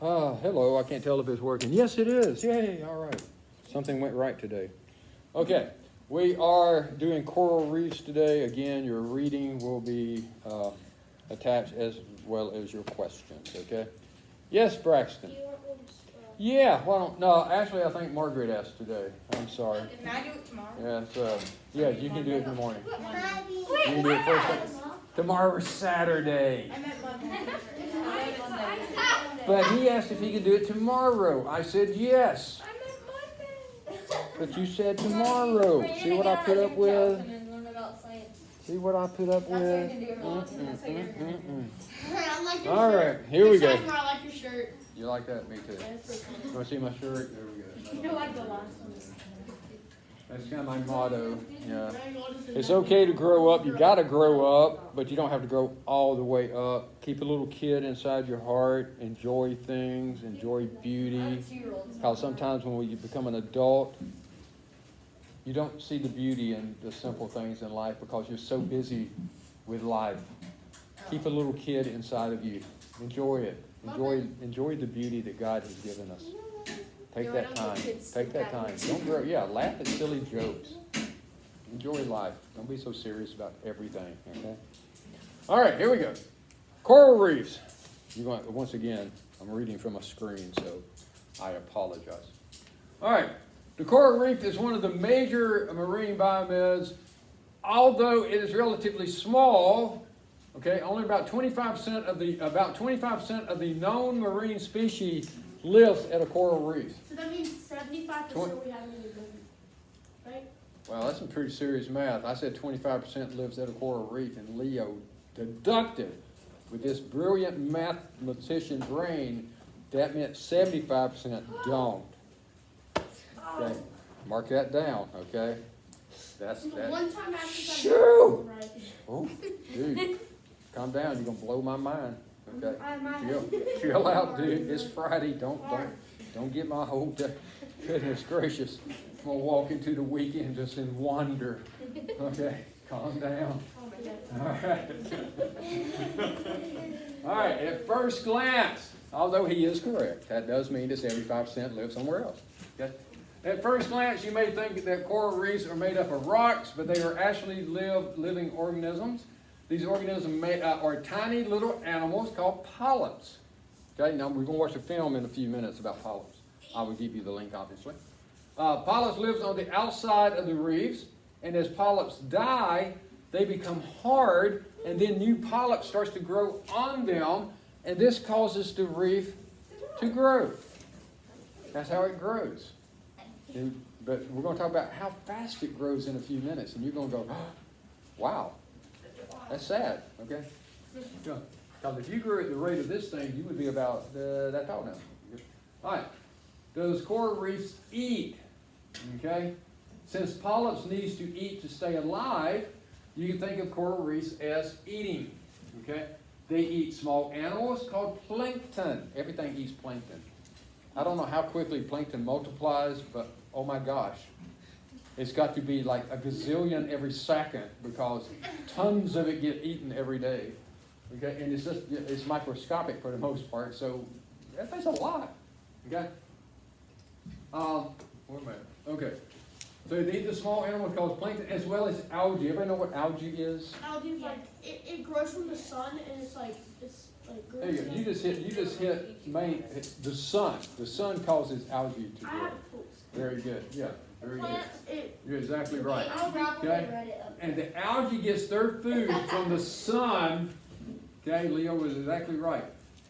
Hello, I can't tell if it's working. Yes, it is. Yay, all right. Something went right today. Okay, we are doing coral reefs today. Again, your reading will be attached as well as your questions, okay? Yes, Braxton? Do you want me to start? Yeah, why don't, no, actually, I think Margaret asked today. I'm sorry. Can I do it tomorrow? Yeah, you can do it in the morning. You Wait, can do it first thing. Tomorrow's Saturday. I meant Monday. But he asked if he could do it tomorrow. I said yes. I meant Monday. But you said tomorrow. See what I put up with? And learn about science. See what I put up That's what with? you can do it on. That's what you're gonna do. I like your All shirt. right, here we go. Besides, I like your shirt. You like that? Me too. You want to see my shirt? There we go. You like the last one. That's kind of my motto. Yeah. It's It's okay to grow up. You got to grow up, but you don't have to grow all the way up. Keep a little kid inside your heart. Enjoy things. Enjoy beauty. How sometimes when we become an adult, you don't see the beauty in the simple things in life because you're so busy with life. Keep a little kid inside of you. Enjoy it. Enjoy the beauty that God has given us. Take that time. Take that time. Don't grow. Yeah, laugh at silly jokes. Enjoy life. Don't be so serious about everything. Okay. All right, here we go. Coral reefs. You're going once again. I'm reading from a screen, so I apologize. All right. The coral reef is one of the major marine biomes. Although it is relatively small, okay, only about 25% of the known marine species lives at a coral reef. So that means 75% we haven't even been, right? Well, that's some pretty serious math. I said 25% lives at a coral reef, and Leo deducted with this brilliant mathematician brain that meant 75% don't. Okay, mark that down. Okay, that's that. One time after Shoo! right. Oh, dude, calm down. You're gonna blow my mind. Okay, I'm chill out, dude. It's Friday. Don't get my whole day. Goodness gracious. I'm gonna walk into the weekend just in wonder. Okay, calm down. All right. All right, at first glance, although he is correct, that does mean that 75% live somewhere else. Okay? At first glance, you may think that coral reefs are made up of rocks, but they are actually living organisms. These organisms are tiny little animals called polyps. Okay, now we're going to watch a film in a few minutes about polyps. I will give you the link, obviously. Polyps lives on the outside of the reefs, and as polyps die, they become hard, and then new polyps starts to grow on them, and this causes the reef to grow. That's how it grows. But we're going to talk about how fast it grows in a few minutes, and you're going to go, oh, wow. That's sad, okay? Because if you grew at the rate of this thing, you would be about that tall now. All right. Does coral reefs eat? Okay? Since polyps needs to eat to stay alive, you can think of coral reefs as eating. Okay? They eat small animals called plankton. Everything eats plankton. I don't know how quickly plankton multiplies, but oh my gosh. It's got to be like a gazillion every second because tons of it get eaten every day. Okay, and it's microscopic for the most part, so that's a lot. Okay. Wait a minute. Okay. So they eat the small animal called plankton as well as algae. Everybody know what algae is? Algae is like it grows from the sun and it's like grows. There you go. You just hit the sun. The sun causes algae to I grow. have pools. Very good. Yeah. Very good. It, You're exactly right. I'll probably Okay. read it up. And the algae gets their food from the sun. Okay, Leo was exactly right.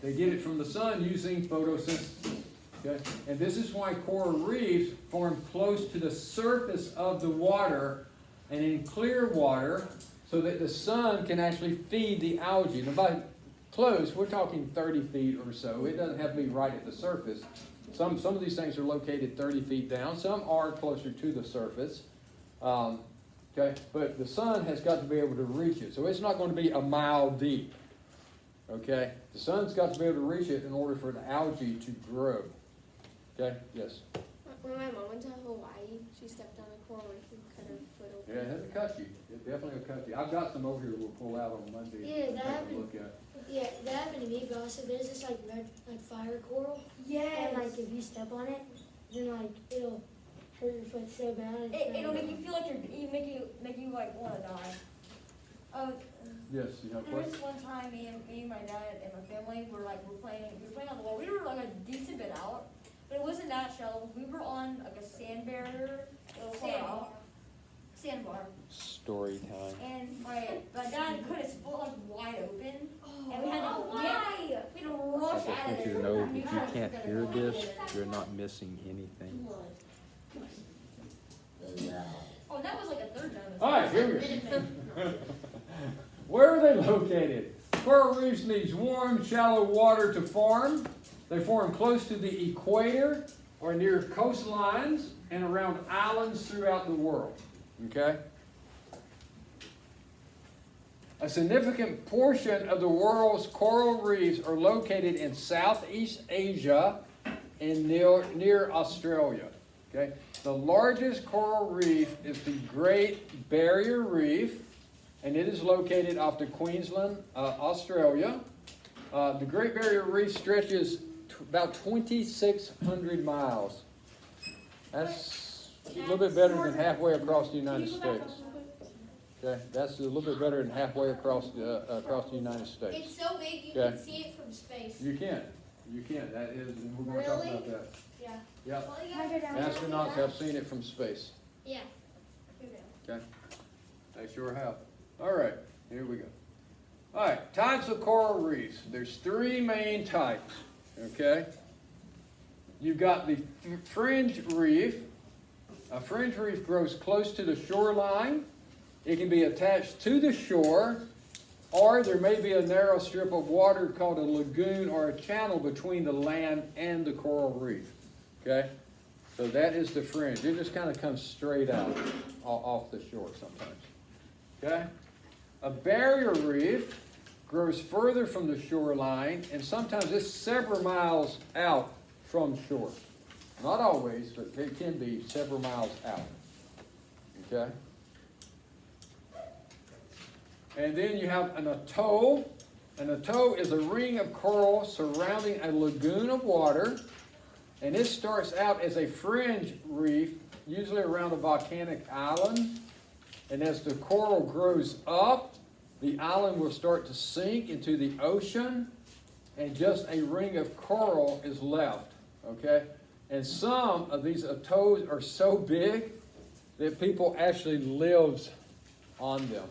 They get it from the sun using photosynthesis. Okay, and this is why coral reefs form close to the surface of the water and in clear water so that the sun can actually feed the algae. Now by close, we're talking 30 feet or so. It doesn't have to be right at the surface. Some of these things are located 30 feet down. Some are closer to the surface. Okay, but the sun has got to be able to reach it. So it's not going to be a mile deep. Okay, the sun's got to be able to reach it in order for the algae to grow. Okay, yes. When my mom went to Hawaii, she stepped on a coral reef and cut her foot Yeah, it has a cut you. It definitely will cut you. I've got some over here we'll pull out on Monday. Yeah, and that take a happened. look at. Yeah, that happened to me, but also there's this like red, like fire coral. Yes. And like if you step on it, then like it'll hurt your foot so bad. It'll make you feel like make you like wanna die. Yes, you have a There was question? one time me and my dad and my family were playing on the wall. We were like a decent bit out, but it wasn't that shallow. We were on like a sand barrier. Sandbar. Story time. And my dad put his foot like wide open. And we had to why? we had to rush I just out of want there. you to know, if you can't hear this, you're not missing anything. Oh, that was like a third time. All right, here we go. Where are they located? Coral reefs needs warm, shallow water to form. They form close to the equator or near coastlines and around islands throughout the world. Okay? A significant portion of the world's coral reefs are located in Southeast Asia and near Australia. Okay? The largest coral reef is the Great Barrier Reef, and it is located off the Queensland, Australia. The Great Barrier Reef stretches about 2,600 miles. That's a little bit better than halfway across the United States. Okay, that's a little bit better than halfway across the United States. It's so big you Okay. can see it from space. You can. That is, and we're going to talk Really? about that. Yeah. Yep. Astronauts have seen it from space. Yeah. Okay? They sure have. All right, here we go. All right, types of coral reefs. There's three main types, okay? You've got the fringe reef. A fringe reef grows close to the shoreline. It can be attached to the shore, or there may be a narrow strip of water called a lagoon or a channel between the land and the coral reef, okay? So that is the fringe. It just kind of comes straight out off the shore sometimes. Okay? A barrier reef grows further from the shoreline, and sometimes it's several miles out from shore. Not always, but it can be several miles out. Okay? And then you have an atoll. An atoll is a ring of coral surrounding a lagoon of water. And it starts out as a fringe reef, usually around a volcanic island. And as the coral grows up, the island will start to sink into the ocean, and just a ring of coral is left, okay? And some of these atolls are so big that people actually live on them.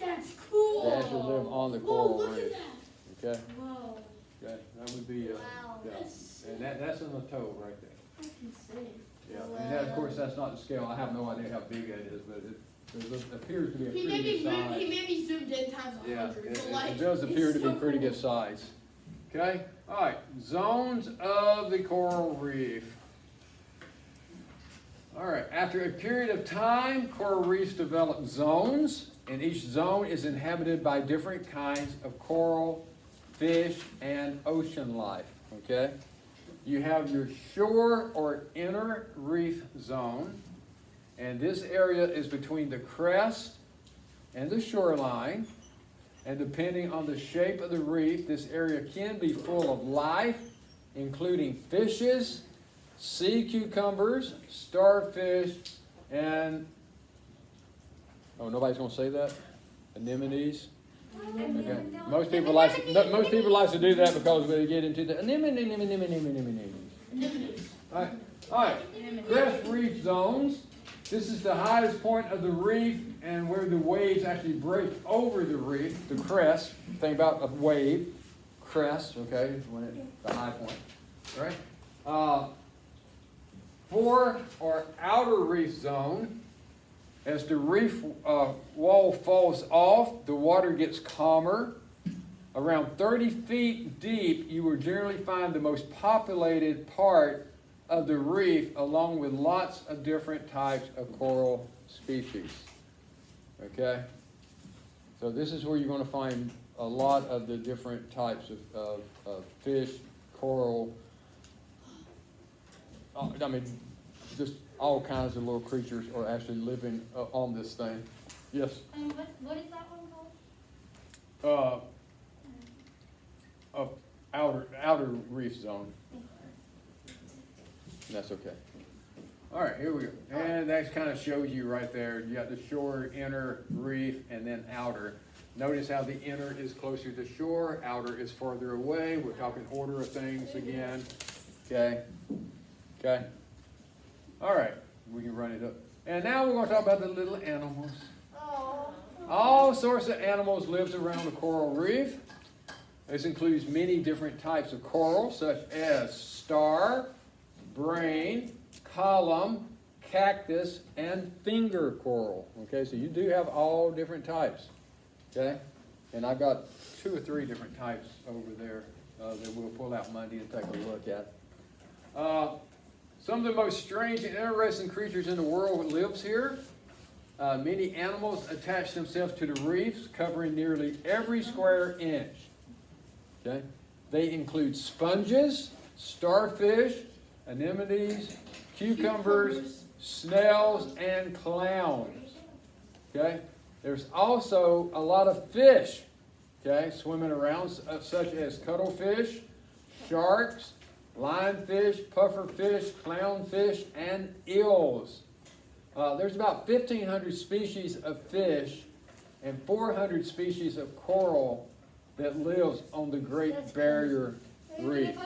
That's cool. They actually live on the Whoa, coral look reef, at that. okay? Whoa. Okay, that would be, Wow, yeah. that's And that's an atoll right there. insane. Yeah, and that, of course, that's not the scale. I have no idea how big that is, but it appears to be a He pretty good size. maybe zoomed in times Yeah, 100. it, but like, it does appear it's to be so pretty cool. good size. Okay, all right, zones of the coral reef. All right, after a period of time, coral reefs develop zones, and each zone is inhabited by different kinds of coral, fish, and ocean life, okay? You have your shore or inner reef zone, and this area is between the crest and the shoreline. And depending on the shape of the reef, this area can be full of life, including fishes, sea cucumbers, starfish, and, oh, nobody's gonna say that? Anemones? Okay. Most people like to do that because they get into the anemones. All right, crest reef zones. This is the highest point of the reef and where the waves actually break over the reef, the crest. Think about a wave, crest, okay, when it's the high point, right? Fore or outer reef zone. As the reef wall falls off, the water gets calmer. Around 30 feet deep, you will generally find the most populated part of the reef, along with lots of different types of coral species. Okay? So this is where you're going to find a lot of the different types of fish, coral, I mean, just all kinds of little creatures are actually living on this thing. Yes? And what is that one called? Outer reef zone. That's okay. All right, here we go. And that kind of shows you right there. You got the shore, inner, reef, and then outer. Notice how the inner is closer to shore, outer is farther away. We're talking order of things again. Okay? Okay? All right, we can run it up. And now we're going to talk about the little animals. All sorts of animals lives around the coral reef. This includes many different types of coral, such as star, brain, column, cactus, and finger coral. Okay, so you do have all different types. Okay, and I've got 2 or 3 different types over there that we'll pull out Monday and take a look at. Some of the most strange and interesting creatures in the world lives here. Many animals attach themselves to the reefs, covering nearly every square inch. Okay? They include sponges, starfish, anemones, cucumbers, snails, and clowns. Okay? There's also a lot of fish, okay, swimming around, such as cuttlefish, sharks, lionfish, pufferfish, clownfish, and eels. There's about 1,500 species of fish and 400 species of coral that lives on the Great Barrier Reef.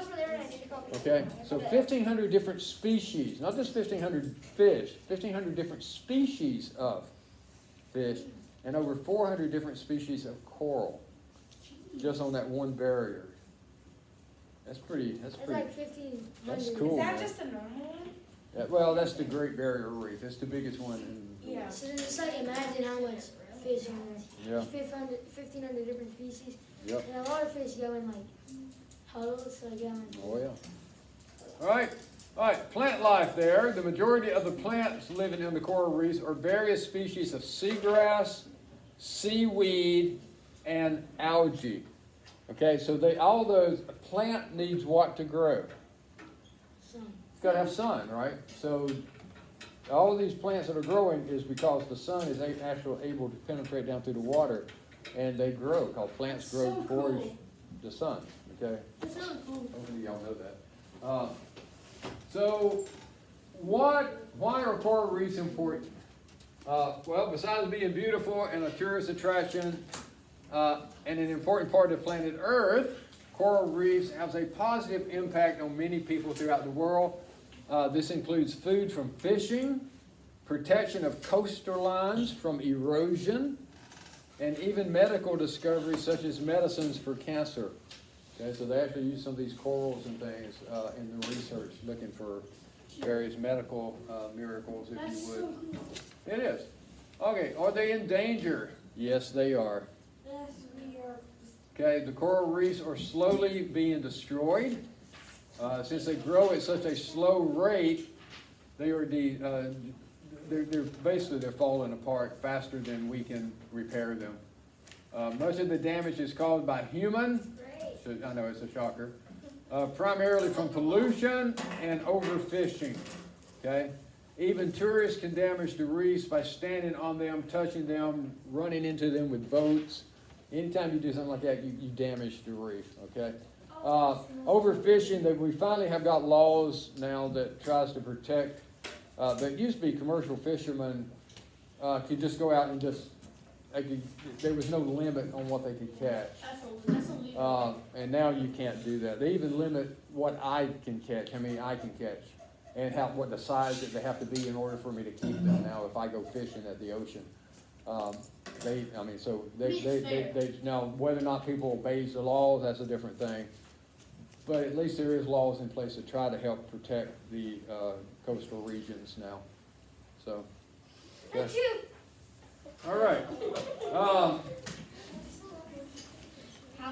Okay, so 1,500 different species, not just 1,500 fish, 1,500 different species of fish, and over 400 different species of coral, just on that one barrier. That's pretty. It's like 1,500. That's cool. Is that man. just a normal one? Yeah, well, that's the Great Barrier Reef. It's the biggest one in the Yeah. So it's like imagine how much fish in there. Yeah. There's 1,500 different species. Yep. And a lot of fish go in like huddles, so go in. Oh yeah. All right. Plant life there. The majority of the plants living in the coral reefs are various species of seagrass, seaweed, and algae. Okay, so all those a plant needs what to grow? Sun. It's got to have sun, right? So all of these plants that are growing is because the sun is actually able to penetrate down through the water, and they grow. Because plants grow So towards cool. the sun. Okay. That's really cool. Hopefully y'all know that. So, why are coral reefs important? Well, besides being beautiful and a tourist attraction and an important part of planet Earth, coral reefs have a positive impact on many people throughout the world. This includes food from fishing, protection of coastal lines from erosion, and even medical discoveries such as medicines for cancer. Okay, so they actually use some of these corals and things in the research, looking for various medical miracles, if That's you would. so cool. It is. Okay, are they in danger? Yes, they are. Yes, we are. Okay, the coral reefs are slowly being destroyed. Since they grow at such a slow rate, they're falling apart faster than we can repair them. Much of the damage is caused by human. So, I know it's a shocker. Primarily from pollution and overfishing. Okay, even tourists can damage the reefs by standing on them, touching them, running into them with boats. Anytime you do something like that, you damage the reef. Okay. Overfishing, that we finally have got laws now that tries to protect. There used to be commercial fishermen could just go out and there was no limit on what they could catch. That's illegal. And now you can't do that. They even limit what I can catch, how many I can catch, and what the size that they have to be in order for me to keep them now if I go fishing at the ocean. Now whether or not people obey the laws, that's a different thing. But at least there is laws in place to try to help protect the coastal regions now. So, yeah. All right.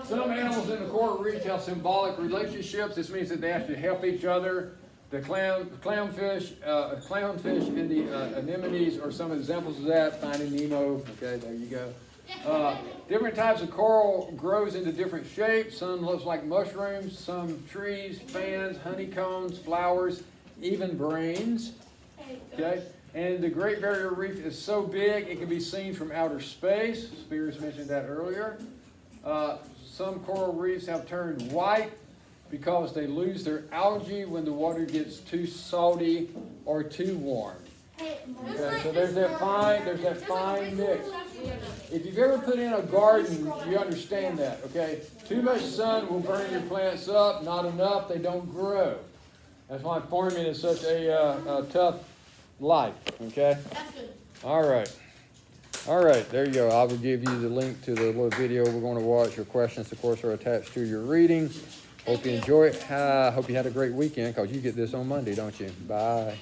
Some animals in the coral reef have symbolic relationships. This means that they actually help each other. The clownfish and the anemones are some examples of that. Finding Nemo. Okay, there you go. Different types of coral grows into different shapes. Some looks like mushrooms, some trees, fans, honeycombs, flowers, even brains. Okay? And the Great Barrier Reef is so big, it can be seen from outer space. Spears mentioned that earlier. Some coral reefs have turned white because they lose their algae when the water gets too salty or too warm. Okay, so there's that fine mix. If you've ever put in a garden, you understand that, okay? Too much sun will burn your plants up, not enough, they don't grow. That's why farming is such a tough life, okay? That's good. All right. All right, there you go. I will give you the link to the little video we're going to watch. Your questions, of course, are attached to your reading. Hope you enjoy it. Hope you had a great weekend, because you get this on Monday, don't you? Bye.